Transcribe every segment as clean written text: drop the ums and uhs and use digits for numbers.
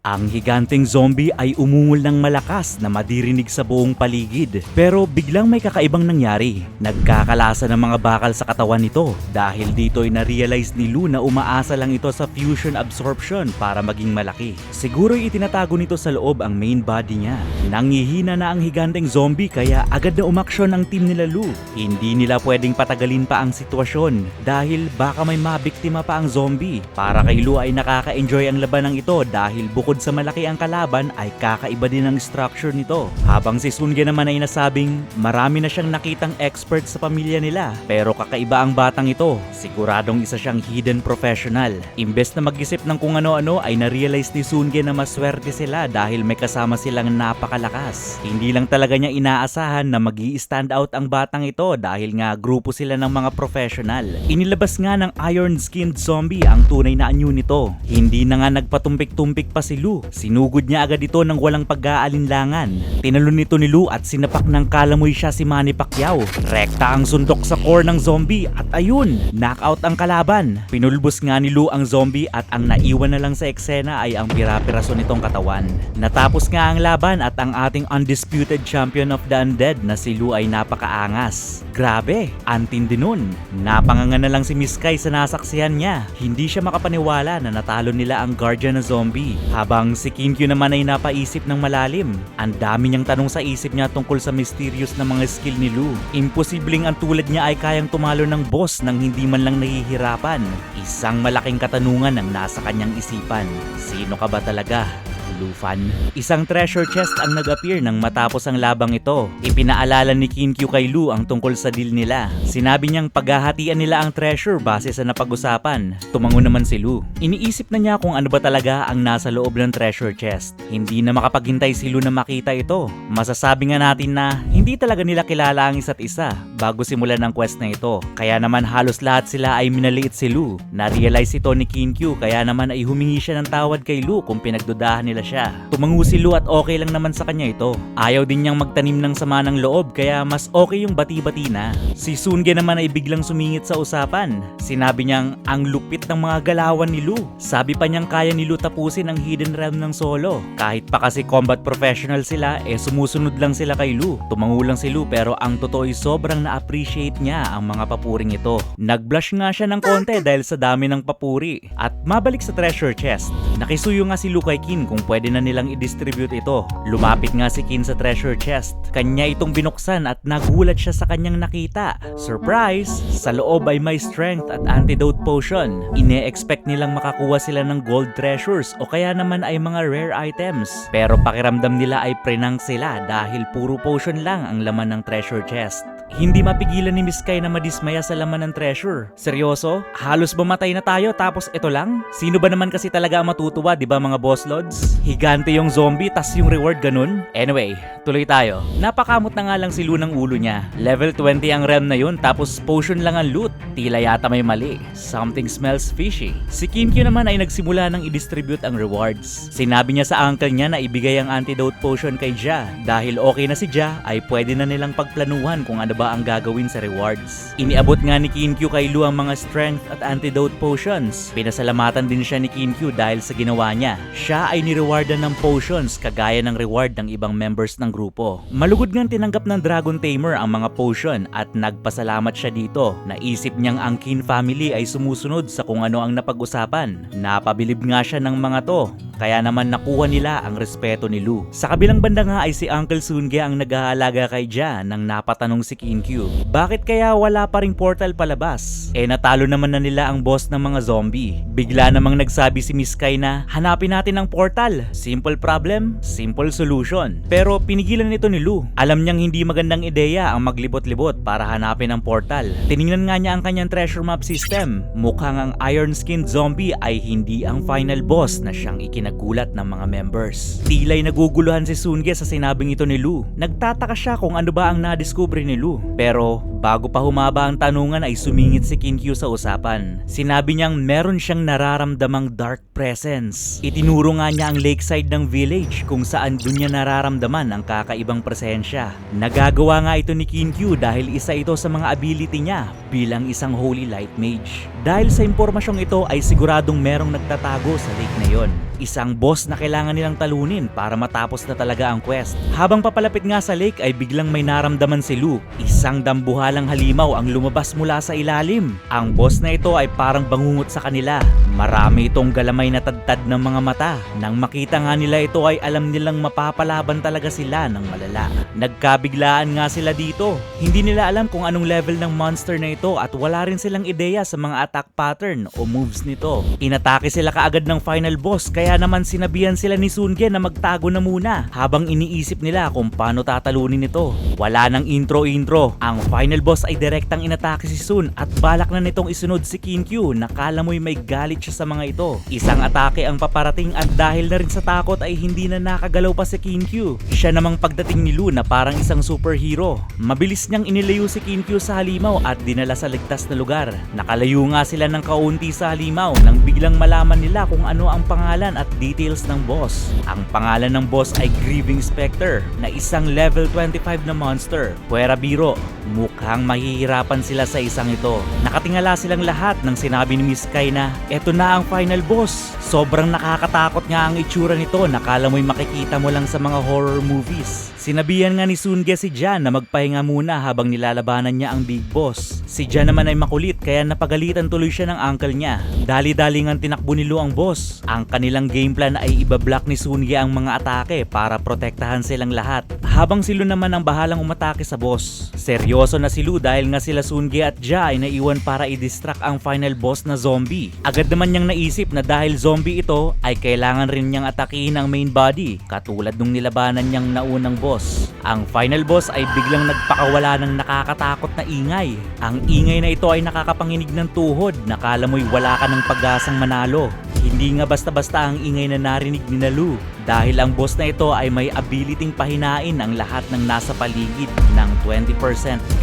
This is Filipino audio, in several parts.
Ang higanteng zombie ay umungol ng malakas na madirinig sa buong paligid. Pero biglang may kakaibang nangyari. Nagkakalasa ng mga bakal sa katawan nito dahil dito ay na-realize ni Lou na umaasa lang ito sa fusion absorption para maging malaki. Siguro'y itinatago nito sa loob ang main body niya. Nangihina na ang higanteng zombie kaya agad na umaksyon ang team nila Lou. Hindi nila pwedeng patagalin pa ang sitwasyon dahil baka may mabiktima pa ang zombie. Para kay Lou ay nakaka-enjoy ang labanang ito dahil bukod sa malaki ang kalaban ay kakaiba din ang structure nito. Habang si Sunge naman ay nasabing marami na siyang nakitang expert sa pamilya nila pero kakaiba ang batang ito. Siguradong isa siyang hidden professional. Imbes na mag-isip ng kung ano-ano ay na-realize ni Sunge na maswerte sila dahil may kasama silang napakalakas. Hindi lang talaga niya inaasahan na mag-i-stand out ang batang ito dahil nga grupo sila ng mga professional. Inilabas nga ng iron-skinned zombie ang tunay na anyo nito. Hindi na nga nagpatumpik-tumpik pa si Lou. Sinugod niya agad ito ng walang pag-aalinlangan. Tinalon nito ni Lou at sinapak ng kalamoy siya si Manny Pacquiao. Rekta ang sundok sa core ng zombie at ayun, knockout ang kalaban. Pinulbos nga ni Lou ang zombie at ang naiwan na lang sa eksena ay ang pira-piraso nitong katawan. Natapos nga ang laban at ang ating undisputed champion of the undead na si Lou ay napakaangas. Grabe, antindi nun. Napanganga na lang si Miss Kai sa nasaksihan niya. Hindi siya makapaniwala na natalo nila ang guardian na zombie. Habang si Kinkyu naman ay napaisip ng malalim. Ang dami niyang tanong sa isip niya tungkol sa mysterious na mga skill ni Lou. Imposibleng ang tulad niya ay kayang tumalo ng boss nang hindi man lang nahihirapan. Isang malaking katanungan ang nasa kanyang isipan. Sino ka ba talaga? Lufan. Isang treasure chest ang nag-appear nang matapos ang labang ito. Ipinaalala ni Kinkyu kay Lou ang tungkol sa deal nila. Sinabi niyang paghahatian nila ang treasure base sa napag-usapan. Tumango naman si Lou. Iniisip na niya kung ano ba talaga ang nasa loob ng treasure chest. Hindi na makapaghintay si Lou na makita ito. Masasabi nga natin na hindi talaga nila kilala ang isa't isa bago simulan ang quest na ito. Kaya naman halos lahat sila ay minaliit si Lou. Na-realize ito ni Kinkyu kaya naman ay humingi siya ng tawad kay Lou kung pinagdudahan nila siya. Tumango si Lou at okay lang naman sa kanya ito. Ayaw din niyang magtanim ng sama ng loob kaya mas okay yung bati-bati na. Si Sunge naman ay biglang sumingit sa usapan. Sinabi niyang ang lupit ng mga galawan ni Lou. Sabi pa niyang kaya ni Lou tapusin ang hidden realm ng solo. Kahit pa kasi combat professional sila sumusunod lang sila kay Lou. Tumango lang si Lou pero ang totoo ay sobrang na-appreciate niya ang mga papuring ito. Nag-blush nga siya ng konti dahil sa dami ng papuri. At mabalik sa treasure chest. Nakisuyo nga si Lou kay Kin kung pwede na nilang i-distribute ito. Lumapit nga si Kin sa treasure chest. Kanya itong binuksan at nagulat siya sa kanyang nakita. Surprise! Sa loob ay may strength at antidote potion. Ine-expect nilang makakuha sila ng gold treasures o kaya naman ay mga rare items. Pero pakiramdam nila ay prenang sila dahil puro potion lang ang laman ng treasure chest. Hindi mapigilan ni Miss Kai na madismaya sa laman ng treasure. Seryoso? Halos mamatay na tayo tapos ito lang? Sino ba naman kasi talaga ang matutuwa, di ba mga boss lords? Higante yung zombie tas yung reward ganun? Anyway, tuloy tayo. Napakamot na nga lang si Lou ng ulo niya. Level 20 ang realm na yun tapos potion lang ang loot. Tila yata may mali. Something smells fishy. Si Kinkyu naman ay nagsimula ng i-distribute ang rewards. Sinabi niya sa uncle niya na ibigay ang antidote potion kay Ja. Dahil okay na si Ja ay pwede na nilang pagplanuhan kung ano ba ang gagawin sa rewards. Iniabot nga ni Kinkyu kay Lou ang mga strength at antidote potions. Pinasalamatan din siya ni Kinkyu dahil sa ginawa niya. Siya ay nirewardan ng potions kagaya ng reward ng ibang members ng grupo. Malugod ngang tinanggap ng Dragon Tamer ang mga potion at nagpasalamat siya dito. Naisip niyang ang Kin family ay sumusunod sa kung ano ang napag-usapan. Napabilib nga siya ng mga to. Kaya naman nakuha nila ang respeto ni Lou. Sa kabilang banda nga ay si Uncle Sunge ang nag-aalaga kay Ja nang napatanong si Kinkyu. Bakit kaya wala pa ring portal palabas? Natalo naman na nila ang boss ng mga zombie. Bigla namang nagsabi si Miss Kai na hanapin natin ang portal. Simple problem, simple solution. Pero pinigilan nito ni Lou. Alam niyang hindi magandang ideya ang maglibot-libot para hanapin ang portal. Tiningnan nga niya ang kanyang treasure map system. Mukhang ang iron-skinned zombie ay hindi ang final boss na siyang ikinagulat ng mga members. Tila'y naguguluhan si Sunge sa sinabing ito ni Lou. Nagtataka siya kung ano ba ang nadiskubre ni Lou. Pero bago pa humaba ang tanungan ay sumingit si Kinkyu sa usapan. Sinabi niyang meron siyang nararamdamang dark presence. Itinuro nga niya ang lakeside ng village kung saan dun niya nararamdaman ang kakaibang presensya. Nagagawa nga ito ni Kinkyu dahil isa ito sa mga ability niya bilang isang holy light mage. Dahil sa impormasyong ito ay siguradong merong nagtatago sa lake na yon. Isang boss na kailangan nilang talunin para matapos na talaga ang quest. Habang papalapit nga sa lake ay biglang may naramdaman si Lou. Isang dambuhalang halimaw ang lumabas mula sa ilalim. Ang boss na ito ay parang bangungot sa kanila. Marami itong galamay na tadtad ng mga mata. Nang makita nga nila ito ay alam nilang mapapalaban talaga sila ng malala. Nagkabiglaan nga sila dito. Hindi nila alam kung anong level ng monster na ito at wala rin silang ideya sa mga attack pattern o moves nito. Inatake sila kaagad ng final boss kaya naman sinabihan sila ni Sunge na magtago na muna habang iniisip nila kung paano tatalunin ito. Wala nang intro-intro. Ang final boss ay direktang inatake si Sun at balak na nitong isunod si Kinkyu na kala mo'y may galit siya sa mga ito. Isang atake ang paparating at dahil na rin sa takot ay hindi na nakagalaw pa si Kinkyu. Siya namang pagdating ni Lou na parang isang superhero. Mabilis niyang inilayo si Kinkyu sa halimaw at dinala sa ligtas na lugar. Nakalayo nga sila ng kaunti sa halimaw nang biglang malaman nila kung ano ang pangalan at details ng boss. Ang pangalan ng boss ay Grieving Spectre na isang level 25 na monster. Puwera biro, mukhang mahihirapan sila sa isang ito. Nakatingala silang lahat nang sinabi ni Miss Kai na eto na ang final boss. Sobrang nakakatakot nga ang itsura nito, nakala mo'y makikita mo lang sa mga horror movies. Sinabihan nga ni Sunge si Jan na magpahinga muna habang nilalabanan niya ang big boss. Si Jan naman ay makulit kaya napagalitan tuloy siya ng uncle niya. Dali-dali ngang tinakbo ni Lou ang boss. Ang kanilang game plan ay ibablock ni Sunge ang mga atake para protektahan silang lahat. Habang si Lou naman ang bahalang umatake sa boss. Seryoso na si Lou dahil nga sila Sunge at Ja ay naiwan para i-distract ang final boss na zombie. Agad naman niyang naisip na dahil zombie ito ay kailangan rin niyang atakihin ang main body katulad nung nilabanan niyang naunang boss. Ang final boss ay biglang nagpakawala ng nakakatakot na ingay. Ang ingay na ito ay nakakapanginig ng tuhod, nakala mo'y wala ka ng pag-asang manalo. Hindi nga basta-basta ang ingay na narinig ni Lou dahil ang boss na ito ay may abiliting pahinain ang lahat ng nasa paligid ng 20%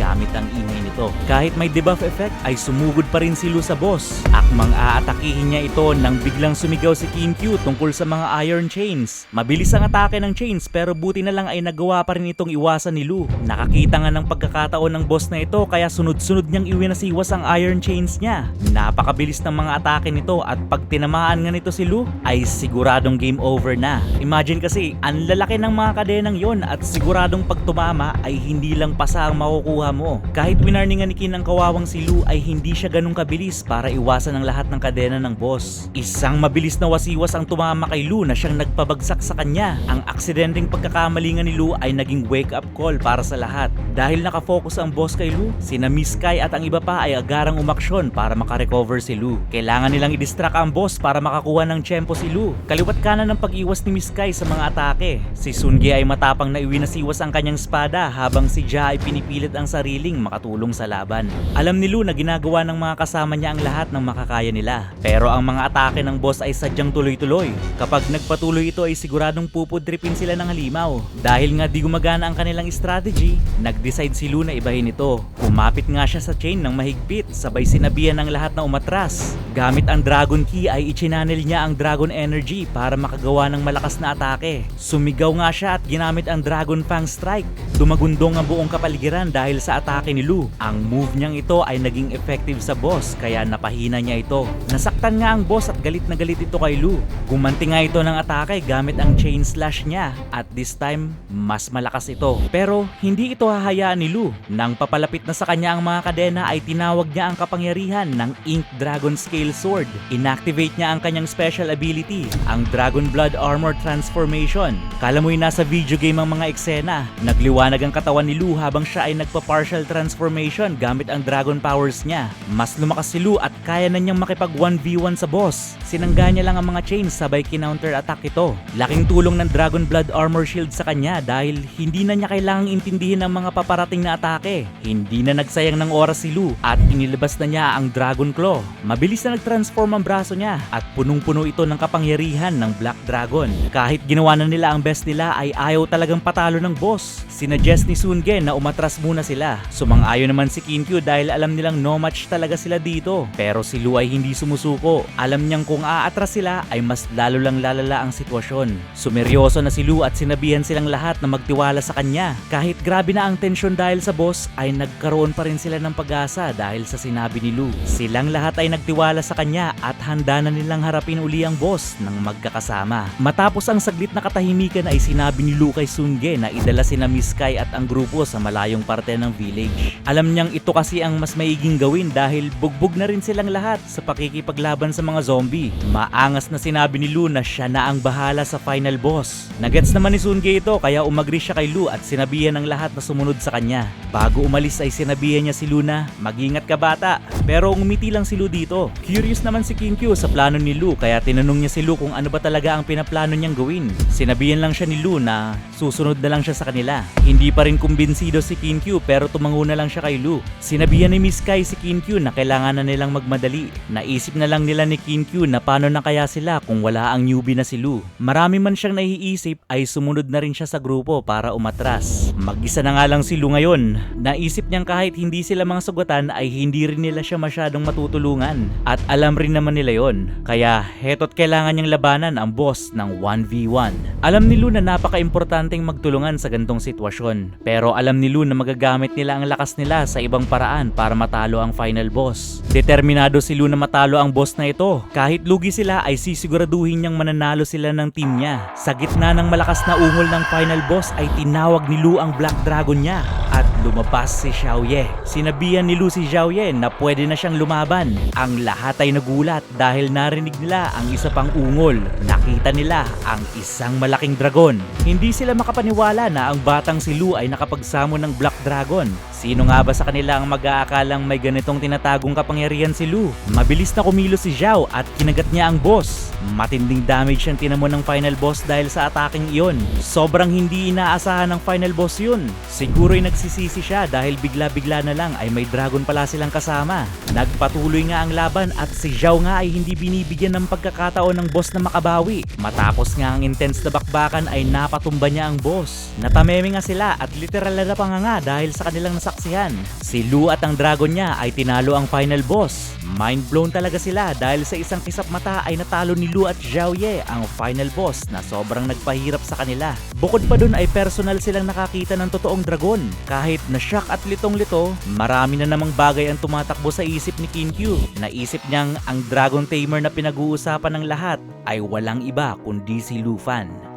gamit ang ingay nito. Kahit may debuff effect ay sumugod pa rin si Lou sa boss. Akmang aatakihin niya ito nang biglang sumigaw si Kinkyu tungkol sa mga iron chains. Mabilis ang atake ng chains pero buti na lang ay nagawa pa rin itong iwasan ni Lou. Nakakita nga ng pagkakataon ng boss na ito kaya sunod-sunod niyang iwinasiwas ang iron chains niya. Napakabilis ng mga atake nito at pag tinamaan nga nito si Lou ay siguradong game over na. Imagine kasi, ang lalaki ng mga kadenang yon at siguradong pag tumama ay hindi lang pasa ang makukuha mo. Kahit winarningan ni Kin ang kawawang si Lou ay hindi siya ganun kabilis para iwasan ang lahat ng kadena ng boss. Isang mabilis na wasiwas ang tumama kay Lou na siyang nagpabagsak sa kanya. Ang aksidenteng pagkakamalingan ni Lou ay naging wake up call para sa lahat. Dahil nakafocus ang boss kay Lou, sina Miss Kai at ang iba pa ay agarang umaksyon para makarecover si Lou. Kailangan nilang i-distract ang boss para makakuha ng tiyempo si Lou. Kaliwat kanan ng pag-iwas ni Miss Kai sa mga atake. Si Sunge ay matapang na iwinasiwas ang kanyang espada habang si Ja ay pinipilit ang sariling makatulong sa laban. Alam ni Lou na ginagawa ng mga kasama niya ang lahat ng makakaya nila. Pero ang mga atake ng boss ay sadyang tuloy-tuloy. Kapag nagpatuloy ito ay siguradong pupudripin sila ng halimaw. Dahil nga di gumagana ang kanilang strategy, nag-decide si Lou na ibahin ito. Kumapit nga siya sa chain ng mahigpit, sabay sinabihan ng lahat na umatras. Gamit ang Dragon Key ay i-channel niya ang Dragon Energy para makagawa ng malakas na atake. Sumigaw nga siya at ginamit ang Dragon Fang Strike. Dumagundong ang buong kapaligiran dahil sa atake ni Lou. Ang move niyang ito ay naging effective sa boss kaya napahina niya ito. Nasaktan nga ang boss at galit na galit ito kay Lou. Gumanti nga ito ng atake gamit ang Chain Slash niya at this time mas malakas ito. Pero hindi ito hahayaan ni Lou. Nang papalapit na sa kanya ang mga kadena ay tinawag niya ang kapangyarihan ng Ink Dragon Scale Sword. Inactivate niya ang kanyang special ability, ang Dragon Blood Armor Transformation. Kala mo'y nasa video game ang mga eksena. Nagliwanag ang katawan ni Lou habang siya ay nagpa-partial transformation gamit ang dragon powers niya. Mas lumakas si Lou at kaya na niyang makipag 1v1 sa boss. Sinangga niya lang ang mga chains sabay kinounter attack ito. Laking tulong ng Dragon Blood Armor Shield sa kanya dahil hindi na niya kailangang intindihin ang mga paparating na atake. Hindi na nagsayang ng oras si Lou at inilabas na niya ang Dragon Claw. Mabilis na nag-transform ang braso niya at punong-puno ito ng kapangyarihan ng Black Dragon. Kahit ginawa na nila ang best nila ay ayaw talagang patalo ng boss. Sinuggest ni Sunge na umatras muna sila. Sumang-ayon naman si Kinkyu dahil alam nilang no match talaga sila dito. Pero si Lou ay hindi sumusuko. Alam niyang kung aatras sila ay mas lalo lang lalala ang sitwasyon. Sumeryoso na si Lou at sinabihan silang lahat na magtiwala sa kanya. Kahit grabe na ang tensyon dahil sa boss ay nagkaroon pa rin sila ng pag-asa dahil sa sinabi ni Lu. Silang lahat ay nagtiwala sa kanya at handa na nilang harapin uli ang boss ng magkakasama. Matapos ang saglit na katahimikan ay sinabi ni Lu kay Sunge na idala sina Miss Sky at ang grupo sa malayong parte ng village. Alam niyang ito kasi ang mas maiging gawin dahil bugbog na rin silang lahat sa pakikipaglaban sa mga zombie. Maangas na sinabi ni Lu na siya na ang bahala sa final boss. Nagets naman ni Sunge ito kaya umagri siya kay Lu at sinabihan ng lahat na sumunod sa kanya. Bago umalis ay sinabihan niya si Lu na, "Mag-ingat ka bata." Pero umiti lang si Lu dito. Curious naman si Kinkyu sa plano ni Lu kaya tinanong niya si Lu kung ano ba talaga ang pinaplano niyang gawin. Sinabihan lang siya ni Lu na susunod na lang siya sa kanila. Hindi pa rin kumbinsido si Kinkyu pero tumango na lang siya kay Lu. Sinabihan ni Miss Sky si Kinkyu na kailangan na nilang magmadali. Naisip na lang nila ni Kinkyu na paano na kaya sila kung wala ang newbie na si Lu. Marami man siyang naiisip ay sumunod na rin siya sa grupo para umatras. Mag-isa na nga lang si Lu ngayon. Naisip niyang kahit hindi sila mga sugatan ay hindi rin nila siya masyadong matutulungan. At alam rin naman nila yon. Kaya heto't kailangan niyang labanan ang boss ng 1v1. Alam ni Lu na napaka-importanteng magtulungan sa gantong sitwasyon. Pero alam ni Lu na magagamit nila ang lakas nila sa ibang paraan para matalo ang final boss. Determinado si Lu na matalo ang boss na ito. Kahit lugi sila ay sisiguraduhin niyang mananalo sila ng team niya. Sa gitna ng malakas na ungol ng final boss ay tinawag ni Lu ang Black Dragon niya at lumabas si Xiaoye. Sinabihan ni Lu si Xiaoye na pwede na siyang lumaban. Ang lahat ay nagulat dahil narinig nila ang isa pang ungol. Nakita nila ang isang malaking dragon. Hindi sila makapaniwala na ang batang si Lu ay nakapagsamo ng Black Dragon. Sino nga ba sa kanila ang mag-aakalang may ganitong tinatagong kapangyarihan si Lu? Mabilis na kumilos si Xiao at kinagat niya ang boss. Matinding damage ang tinamo ng final boss dahil sa ataking iyon. Sobrang hindi inaasahan ng final boss yun. Siguro'y nagsisisi siya dahil bigla-bigla na lang ay may dragon pala silang kasama. Nagpatuloy nga ang laban at si Xiao nga ay hindi binibigyan ng pagkakataon ng boss na makabawi. Matapos nga ang intense na bakbakan ay napatumba niya ang boss. Natameme nga sila at literal na napanganga dahil sa kanilang nasaksihan. Si Lu at ang dragon niya ay tinalo ang final boss. Mind blown talaga sila dahil sa isang kisap mata ay natalo ni Lu at Xiaoye ang final boss na sobrang nagpahirap sa kanila. Bukod pa dun ay personal silang nakakita ng totoong dragon. Kahit na shock at litong-lito, marami na namang bagay ang tumatakbo sa isip ni Kinkyu. Naisip niyang ang dragon tamer na pinag-uusapan ng lahat ay walang iba kundi si Lu Fan.